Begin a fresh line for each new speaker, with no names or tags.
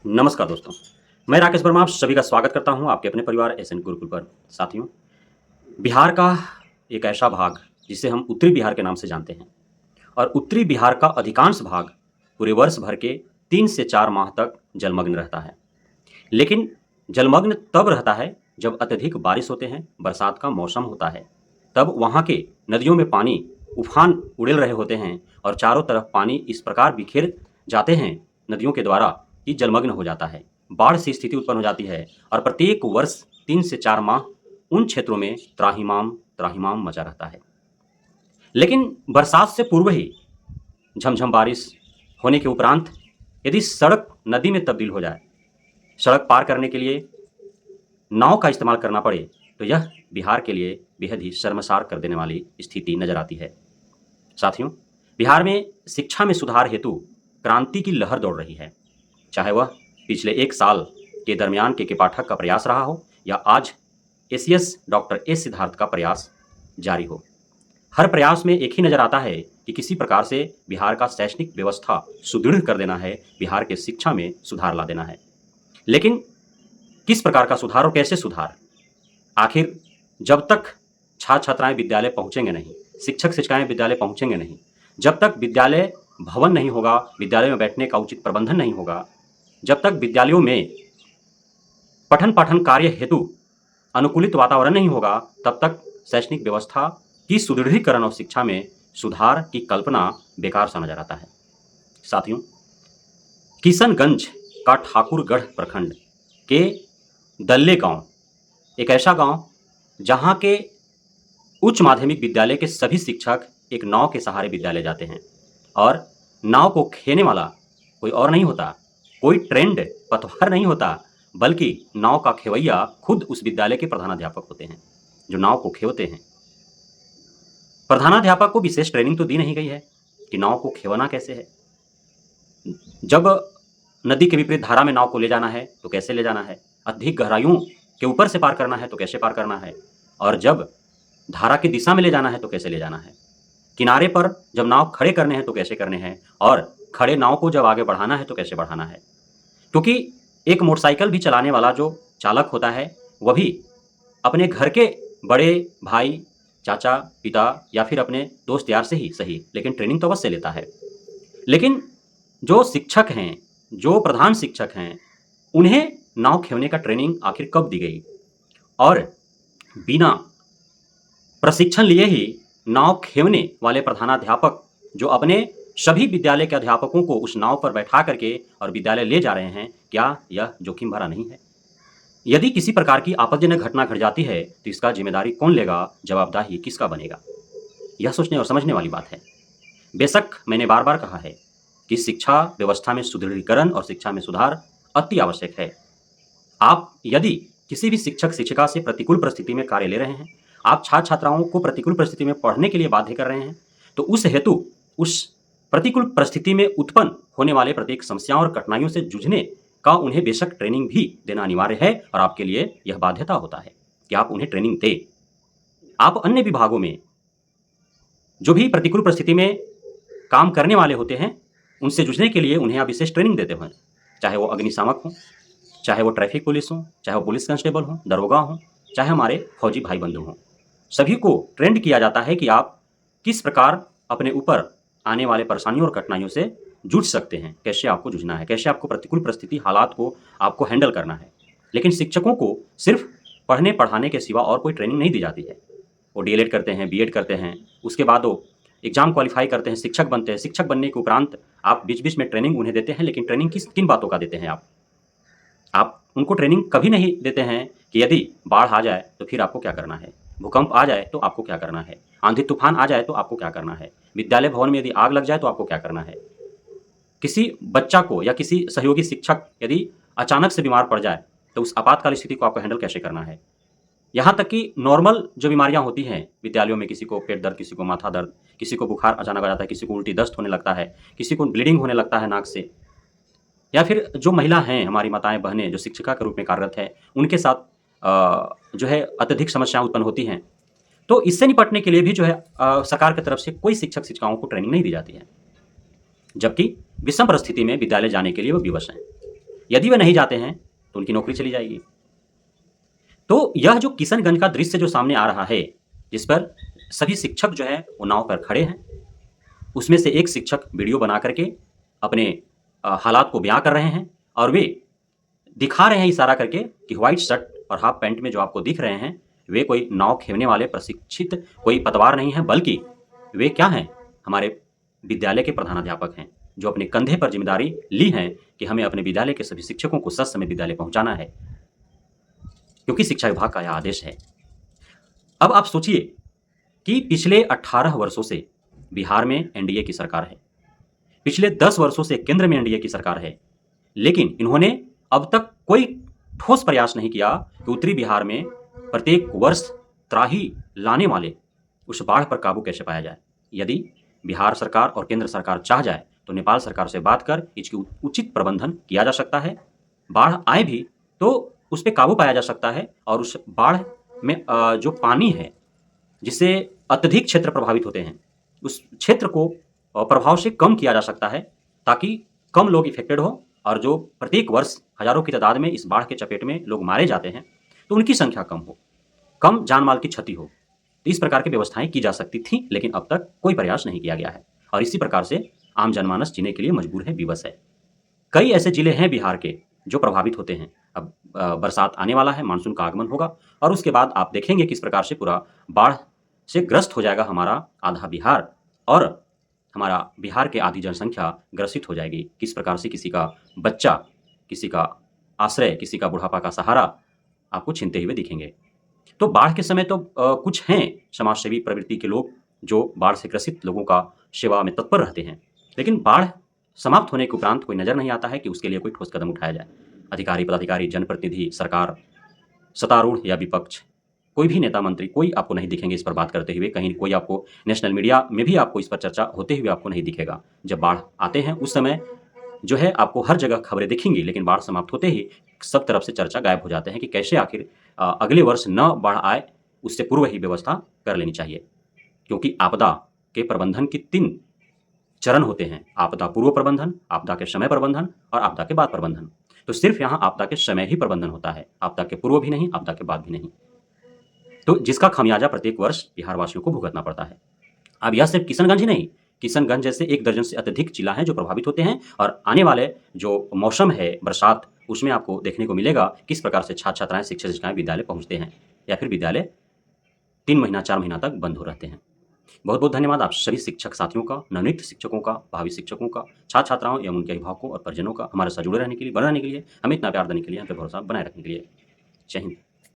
नमस्कार दोस्तों, मैं राकेश वर्मा आप सभी का स्वागत करता हूं आपके अपने परिवार एसएन गुरुकुल पर। साथियों, बिहार का एक ऐसा भाग जिसे हम उत्तरी बिहार के नाम से जानते हैं और उत्तरी बिहार का अधिकांश भाग पूरे वर्ष भर के 3 से 4 माह तक जलमग्न रहता है। लेकिन जलमग्न तब रहता है जब अत्यधिक बारिश होते हैं, बरसात का मौसम होता है। तब वहाँ के नदियों में पानी उफान उड़ेल रहे होते हैं और चारों तरफ पानी इस प्रकार बिखेर जाते हैं नदियों के द्वारा कि जलमग्न हो जाता है। बाढ़ सी स्थिति उत्पन्न हो जाती है और प्रत्येक वर्ष 3 से 4 माह उन क्षेत्रों में त्राहिमाम त्राहिमाम मचा रहता है। लेकिन बरसात से पूर्व ही झमझम बारिश होने के उपरांत यदि सड़क नदी में तब्दील हो जाए, सड़क पार करने के लिए नाव का इस्तेमाल करना पड़े, तो यह बिहार के लिए बेहद ही शर्मसार कर देने वाली स्थिति नजर आती है। साथियों, बिहार में शिक्षा में सुधार हेतु क्रांति की लहर दौड़ रही है। चाहे वह पिछले 1 साल के दरमियान के पाठक का प्रयास रहा हो या आज एसीएस डॉक्टर एस सिद्धार्थ का प्रयास जारी हो, हर प्रयास में एक ही नजर आता है कि किसी प्रकार से बिहार का शैक्षणिक व्यवस्था सुदृढ़ कर देना है, बिहार के शिक्षा में सुधार ला देना है। लेकिन किस प्रकार का सुधार और कैसे सुधार? आखिर जब तक छात्र छात्राएं विद्यालय पहुंचेंगे नहीं, शिक्षक शिक्षिकाएं विद्यालय पहुंचेंगे नहीं, जब तक विद्यालय भवन नहीं होगा, विद्यालय में बैठने का उचित प्रबंधन नहीं होगा, जब तक विद्यालयों में पठन पाठन कार्य हेतु अनुकूलित वातावरण नहीं होगा, तब तक शैक्षणिक व्यवस्था की सुदृढ़ीकरण और शिक्षा में सुधार की कल्पना बेकार सा नजर आता है। साथियों, किशनगंज का ठाकुरगढ़ प्रखंड के दल्ले गांव एक ऐसा गांव जहां के उच्च माध्यमिक विद्यालय के सभी शिक्षक एक नाव के सहारे विद्यालय जाते हैं और नाव को खेने वाला कोई और नहीं होता, कोई ट्रेंड पतवार नहीं होता, बल्कि नाव का खेवैया खुद उस विद्यालय के प्रधानाध्यापक होते हैं जो नाव को खेवते हैं। प्रधानाध्यापक को विशेष ट्रेनिंग तो दी नहीं गई है कि नाव को खेवना कैसे है। जब नदी के विपरीत धारा में नाव को ले जाना है तो कैसे ले जाना है, अधिक गहराइयों के ऊपर से पार करना है तो कैसे पार करना है, और जब धारा की दिशा में ले जाना है तो कैसे ले जाना है, किनारे पर जब नाव खड़े करने हैं तो कैसे करने हैं, और खड़े नाव को जब आगे बढ़ाना है तो कैसे बढ़ाना है। क्योंकि एक मोटरसाइकिल भी चलाने वाला जो चालक होता है वह भी अपने घर के बड़े भाई, चाचा, पिता या फिर अपने दोस्त यार से ही सही, लेकिन ट्रेनिंग तो अवश्य लेता है। लेकिन जो शिक्षक हैं, जो प्रधान शिक्षक हैं, उन्हें नाव खेवने का ट्रेनिंग आखिर कब दी गई? और बिना प्रशिक्षण लिए ही नाव खेवने वाले प्रधानाध्यापक जो अपने सभी विद्यालय के अध्यापकों को उस नाव पर बैठा करके और विद्यालय ले जा रहे हैं, क्या यह जोखिम भरा नहीं है? यदि किसी प्रकार की आपत्तिजनक घटना घट जाती है तो इसका जिम्मेदारी कौन लेगा, जवाबदेही किसका बनेगा? यह सोचने और समझने वाली बात है। बेशक मैंने बार बार कहा है कि शिक्षा व्यवस्था में सुदृढ़ीकरण और शिक्षा में सुधार अति आवश्यक है। आप यदि किसी भी शिक्षक शिक्षिका से प्रतिकूल परिस्थिति में कार्य ले रहे हैं, आप छात्र छात्राओं को प्रतिकूल परिस्थिति में पढ़ने के लिए बाध्य कर रहे हैं, तो उस हेतु उस प्रतिकूल परिस्थिति में उत्पन्न होने वाले प्रत्येक समस्याओं और कठिनाइयों से जूझने का उन्हें बेशक ट्रेनिंग भी देना अनिवार्य है और आपके लिए यह बाध्यता होता है कि आप उन्हें ट्रेनिंग दें। आप अन्य विभागों में जो भी प्रतिकूल परिस्थिति में काम करने वाले होते हैं, उनसे जूझने के लिए उन्हें आप विशेष ट्रेनिंग देते हैं, चाहे वो अग्निशामक हो, चाहे वो ट्रैफिक पुलिस हो, चाहे वो पुलिस कांस्टेबल हो, दरोगा हो, चाहे हमारे फौजी भाई बंधु हों। सभी को ट्रेंड किया जाता है कि आप किस प्रकार अपने ऊपर आने वाले परेशानियों और कठिनाइयों से जूझ सकते हैं, कैसे आपको जूझना है, कैसे आपको प्रतिकूल परिस्थिति हालात को आपको हैंडल करना है। लेकिन शिक्षकों को सिर्फ पढ़ने पढ़ाने के सिवा और कोई ट्रेनिंग नहीं दी जाती है। वो डीएलएड करते हैं, बीएड करते हैं, उसके बाद वो एग्जाम क्वालिफाई करते हैं, शिक्षक बनते हैं। शिक्षक बनने के उपरांत आप बीच बीच में ट्रेनिंग उन्हें देते हैं, लेकिन ट्रेनिंग किन बातों का देते हैं? आप उनको ट्रेनिंग कभी नहीं देते हैं कि यदि बाढ़ आ जाए तो फिर आपको क्या करना है, भूकंप आ जाए तो आपको क्या करना है, आंधी तूफान आ जाए तो आपको क्या करना है, विद्यालय भवन में यदि आग लग जाए तो आपको क्या करना है, किसी बच्चा को या किसी सहयोगी शिक्षक यदि अचानक से बीमार पड़ जाए तो उस आपातकाल स्थिति को आपको हैंडल कैसे करना है। यहाँ तक कि नॉर्मल जो बीमारियाँ होती हैं विद्यालयों में, किसी को पेट दर्द, किसी को माथा दर्द, किसी को बुखार अचानक आ जाता है, किसी को उल्टी दस्त होने लगता है, किसी को ब्लीडिंग होने लगता है नाक से, या फिर जो महिला हैं, हमारी माताएं बहनें जो शिक्षिका के रूप में कार्यरत है, उनके साथ जो है अत्यधिक समस्याएं उत्पन्न होती हैं। तो इससे निपटने के लिए भी जो है सरकार की तरफ से कोई शिक्षक शिक्षिकाओं को ट्रेनिंग नहीं दी जाती है, जबकि विषम परिस्थिति में विद्यालय जाने के लिए वो विवश हैं। यदि वे नहीं जाते हैं तो उनकी नौकरी चली जाएगी। तो यह जो किशनगंज का दृश्य जो सामने आ रहा है, जिस पर सभी शिक्षक जो है वो नाव पर खड़े हैं, उसमें से एक शिक्षक वीडियो बना करके अपने हालात को बयां कर रहे हैं और वे दिखा रहे हैं इशारा करके कि व्हाइट शर्ट और हाफ पैंट में जो आपको दिख रहे हैं वे कोई नाव खेवने वाले प्रशिक्षित कोई पतवार नहीं है, बल्कि वे क्या हैं, हमारे विद्यालय के प्रधानाध्यापक हैं, जो अपने कंधे पर जिम्मेदारी ली है कि हमें अपने विद्यालय के सभी शिक्षकों को ससमय विद्यालय पहुंचाना है, क्योंकि शिक्षा विभाग का यह आदेश है। अब आप सोचिए कि पिछले 18 वर्षों से बिहार में एनडीए की सरकार है, पिछले 10 वर्षों से केंद्र में एनडीए की सरकार है, लेकिन इन्होंने अब तक कोई ठोस प्रयास नहीं किया कि उत्तरी बिहार में प्रत्येक वर्ष त्राही लाने वाले उस बाढ़ पर काबू कैसे पाया जाए। यदि बिहार सरकार और केंद्र सरकार चाह जाए तो नेपाल सरकार से बात कर इसकी उचित प्रबंधन किया जा सकता है। बाढ़ आए भी तो उस पर काबू पाया जा सकता है और उस बाढ़ में जो पानी है जिससे अत्यधिक क्षेत्र प्रभावित होते हैं, उस क्षेत्र को प्रभाव से कम किया जा सकता है, ताकि कम लोग इफेक्टेड हो और जो प्रत्येक वर्ष हजारों की तादाद में इस बाढ़ के चपेट में लोग मारे जाते हैं तो उनकी संख्या कम हो, कम जान माल की क्षति हो। तो इस प्रकार की व्यवस्थाएं की जा सकती थी, लेकिन अब तक कोई प्रयास नहीं किया गया है और इसी प्रकार से आम जनमानस जीने के लिए मजबूर है, विवश है। कई ऐसे जिले हैं बिहार के जो प्रभावित होते हैं। अब बरसात आने वाला है, मानसून का आगमन होगा और उसके बाद आप देखेंगे किस प्रकार से पूरा बाढ़ से ग्रस्त हो जाएगा हमारा आधा बिहार और हमारा बिहार के आधी जनसंख्या ग्रसित हो जाएगी। किस प्रकार से किसी का बच्चा, किसी का आश्रय, किसी का बुढ़ापा का सहारा आपको छीनते हुए दिखेंगे। तो बाढ़ के समय तो कुछ हैं समाजसेवी प्रवृत्ति के लोग जो बाढ़ से ग्रसित लोगों का सेवा में तत्पर रहते हैं, लेकिन बाढ़ समाप्त होने के उपरांत कोई नजर नहीं आता है कि उसके लिए कोई ठोस कदम उठाया जाए। अधिकारी, पदाधिकारी, जनप्रतिनिधि, सरकार, सत्तारूढ़ या विपक्ष, कोई भी नेता मंत्री, कोई आपको नहीं दिखेंगे इस पर बात करते हुए। कहीं कोई आपको नेशनल मीडिया में भी आपको इस पर चर्चा होते हुए आपको नहीं दिखेगा। जब बाढ़ आते हैं उस समय जो है आपको हर जगह खबरें दिखेंगी, लेकिन बाढ़ समाप्त होते ही सब तरफ से चर्चा गायब हो जाते हैं कि कैसे आखिर अगले वर्ष न बाढ़ आए, उससे पूर्व ही व्यवस्था कर लेनी चाहिए। क्योंकि आपदा के प्रबंधन की 3 चरण होते हैं: आपदा पूर्व प्रबंधन, आपदा के समय प्रबंधन और आपदा के बाद प्रबंधन। तो सिर्फ यहाँ आपदा के समय ही प्रबंधन होता है, आपदा के पूर्व भी नहीं, आपदा के बाद भी नहीं। तो जिसका खमियाजा प्रत्येक वर्ष बिहार वासियों को भुगतना पड़ता है। अब यह सिर्फ किशनगंज ही नहीं, किशनगंज जैसे 1 दर्जन से अत्यधिक जिला हैं जो प्रभावित होते हैं और आने वाले जो मौसम है बरसात, उसमें आपको देखने को मिलेगा किस प्रकार से छात्र छात्राएं, शिक्षक शिक्षिकाएं विद्यालय पहुंचते हैं या फिर विद्यालय 3 महीना 4 महीना तक बंद हो रहते हैं। बहुत बहुत धन्यवाद आप सभी शिक्षक साथियों का, नवनियुक्त शिक्षकों का, भावी शिक्षकों का, छात्र छात्राओं एवं उनके अभिभावकों और परिजनों का हमारे साथ जुड़े रहने के लिए, बने रहने के लिए, हमें इतना प्यार देने के लिए, हम पे भरोसा बनाए रखने के लिए। जय हिंद।